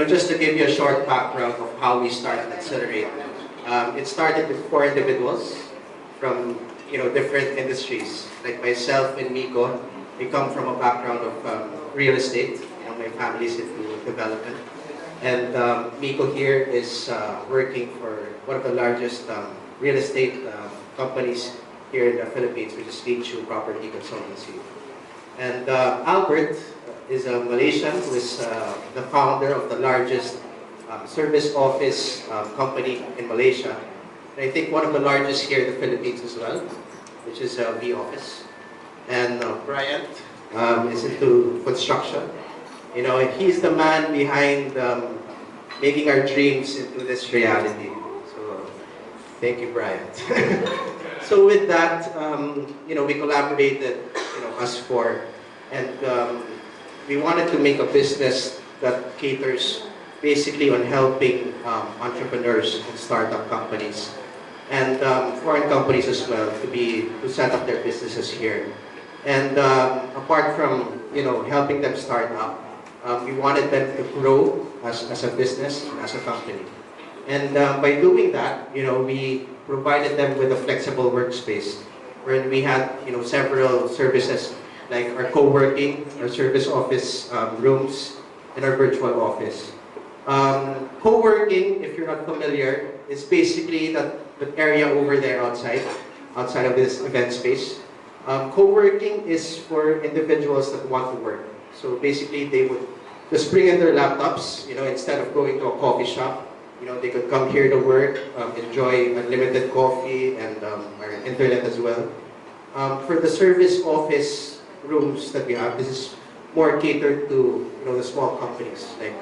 just to give you a short background of how we started Acceler8. It started with 4 individuals from different industries. Like myself and Miko, we come from a background of real estate. My family's into development. And Miko here is working for one of the largest real estate companies here in the Philippines, which is Radyo Property Consultancy. And Albert is a Malaysian who is the founder of the largest service office company in Malaysia. And I think one of the largest here in the Philippines as well, which is V Office. And Bryant is into construction. He's the man behind making our dreams into this reality. So, thank you, Bryant. So with that, we collaborated, us 4, and we wanted to make a business that caters basically on helping entrepreneurs and startup companies and foreign companies as well to set up their businesses here. And apart from helping them start up, we wanted them to grow as a business, as a company. And by doing that, we provided them with a flexible workspace where we had several services like our co-working, our service office rooms, and our virtual office. Co-working, if you're not familiar, is basically the area over there outside of this event space. Co-working is for individuals that want to work. So basically, they would just bring in their laptops, instead of going to a coffee shop. They could come here to work, enjoy unlimited coffee and our internet as well. For the service office rooms that we have, this is more catered to the small companies, like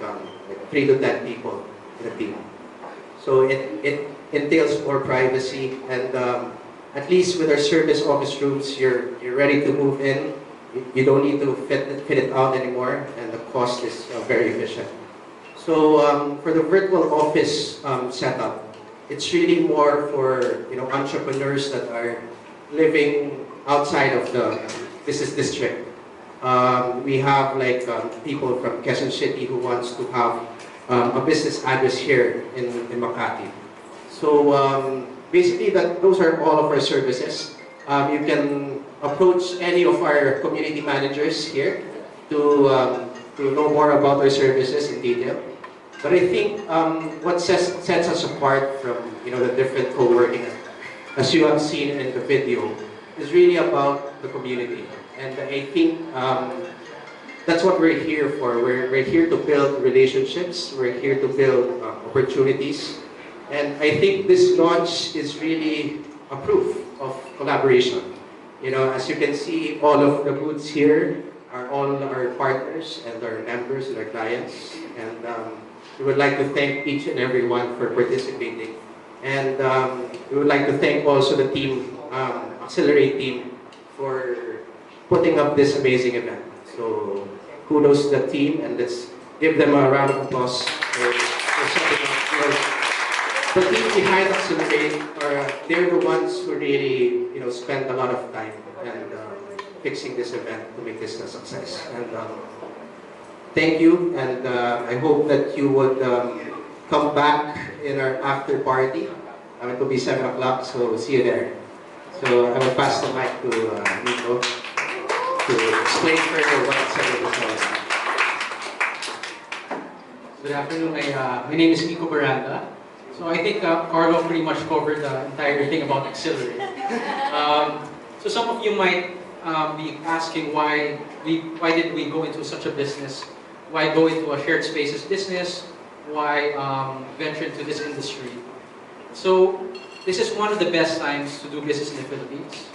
3 to 10 people in a team. So it entails more privacy, and at least with our service office rooms, you're ready to move in. You don't need to fit it out anymore, and the cost is very efficient. So for the virtual office setup, it's really more for entrepreneurs that are living outside of the business district. We have like people from Quezon City who wants to have a business address here in Makati. So basically, those are all of our services. You can approach any of our community managers here to know more about our services in detail. But I think what sets us apart from the different co-working, as you have seen in the video, is really about the community. And I think that's what we're here for. We're here to build relationships. We're here to build opportunities. And I think this launch is really a proof of collaboration. As you can see, all of the booths here are all our partners and our members and our clients. And we would like to thank each and every one for participating. And we would like to thank also the team, Acceler8 team, for putting up this amazing event. So kudos to the team, and let's give them a round of applause for setting up. The team behind Acceler8, they're the ones who really spend a lot of time and fixing this event to make this a success. And thank you, and I hope that you would come back in our after party. It will be 7 o'clock, so we'll see you there. So I will pass the mic to Miko to explain further what Acceler8 is all about. Good afternoon. My name is Miko Baranda. So I think Carlo pretty much covered the entire thing about Acceler8. So some of you might be asking why did we go into such a business? Why go into a shared spaces business? Why venture into this industry? So this is one of the best times to do business in the Philippines.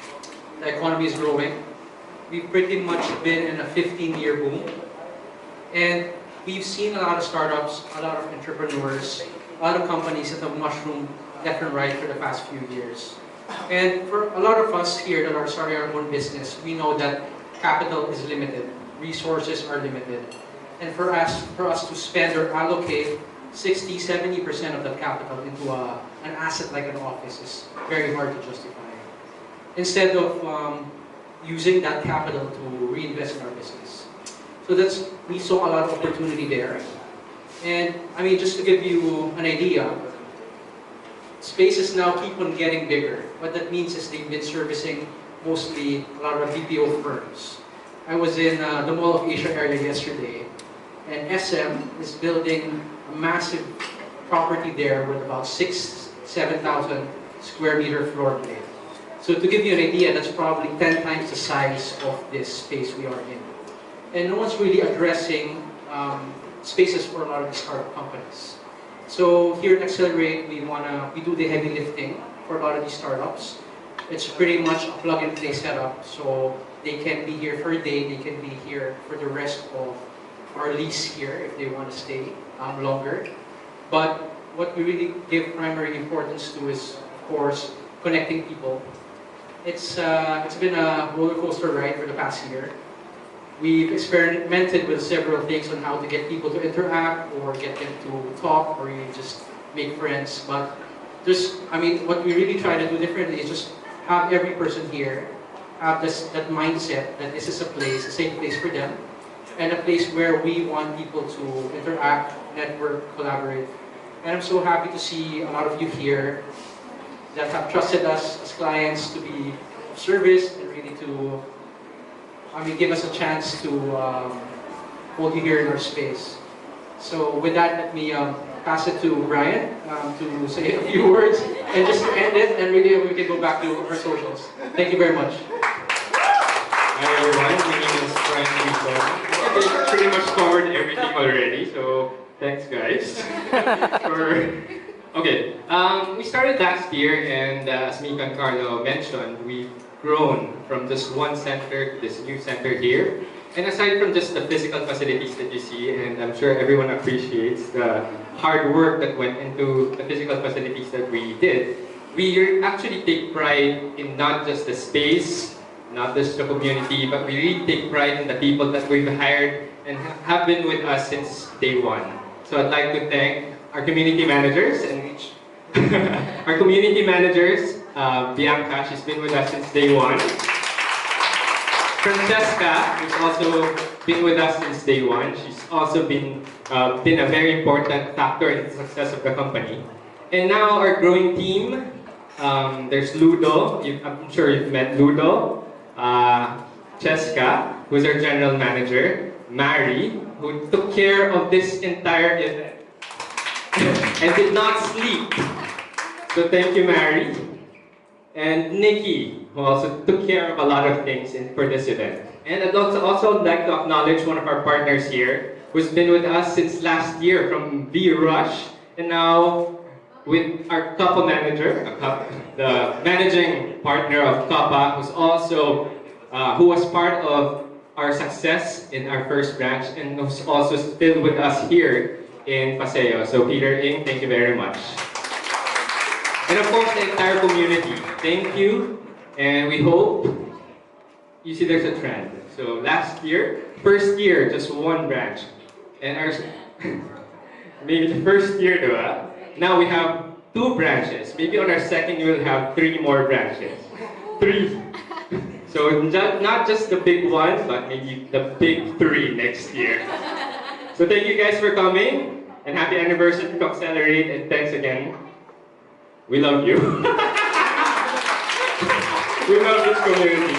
The economy is growing. We've pretty much been in a 15-year boom. And we've seen a lot of startups, a lot of entrepreneurs, a lot of companies that have mushroomed left and right for the past few years. And for a lot of us here that are starting our own business, we know that capital is limited, resources are limited. And for us to spend or allocate 60–70% of that capital into an asset like an office is very hard to justify. Instead of using that capital to reinvest in our business. So we saw a lot of opportunity there. And I mean, just to give you an idea, spaces now keep on getting bigger. What that means is they've been servicing mostly a lot of BPO firms. I was in the Mall of Asia area yesterday, and SM is building a massive property there with about 7,000 square meter floor plate. So to give you an idea, that's probably 10 times the size of this space we are in. And no one's really addressing spaces for a lot of the startup companies. So here at Acceler8, we do the heavy lifting for a lot of these startups. It's pretty much a plug-and-play setup, so they can be here for a day, they can be here for the rest of our lease here if they want to stay longer. But what we really give primary importance to is, of course, connecting people. It's been a roller coaster ride for the past year. We've experimented with several things on how to get people to interact or get them to talk or even just make friends. But what we really try to do differently is just have every person here have that mindset that this is a safe place for them, and a place where we want people to interact, network, collaborate. And I'm so happy to see a lot of you here that have trusted us as clients to be of service and really to give us a chance to hold you here in our space. So with that, let me pass it to Brian to say a few words and just to end it, and really we can go back to our socials. Thank you very much. Hi everyone, my name is Brian. They pretty much covered everything already, so thanks guys. We started last year, and as Mika and Carlo mentioned, we've grown from just one center to this new center here. And aside from just the physical facilities that you see, and I'm sure everyone appreciates the hard work that went into the physical facilities that we did, we actually take pride in not just the space, not just the community, but we really take pride in the people that we've hired and have been with us since day one. So I'd like to thank our community managers and our community managers, Bianca, she's been with us since day one. Francesca, who's also been with us since day one. She's also been a very important factor in the success of the company. And now our growing team, there's Ludo. I'm sure you've met Ludo. Cheska, who's our general manager. Mary, who took care of this entire event and did not sleep. So thank you, Mary. And Nikki, who also took care of a lot of things for this event. And I'd also like to acknowledge one of our partners here, who's been with us since last year from V-Rush, and now with our Ka-Tropa manager, the managing partner of Ka-Tropa, who was part of our success in our first branch and who's also still with us here in Paseo. So Peter Ng, thank you very much. And of course, the entire community, thank you. And we hope you see there's a trend. So last year, first year, just one branch. And maybe the first year, now we have 2 branches. Maybe on our second, we'll have 3 more branches. 3. So not just the big one, but maybe the big 3 next year. So thank you guys for coming, and happy anniversary to Acceler8, and thanks again. We love you. We love this community.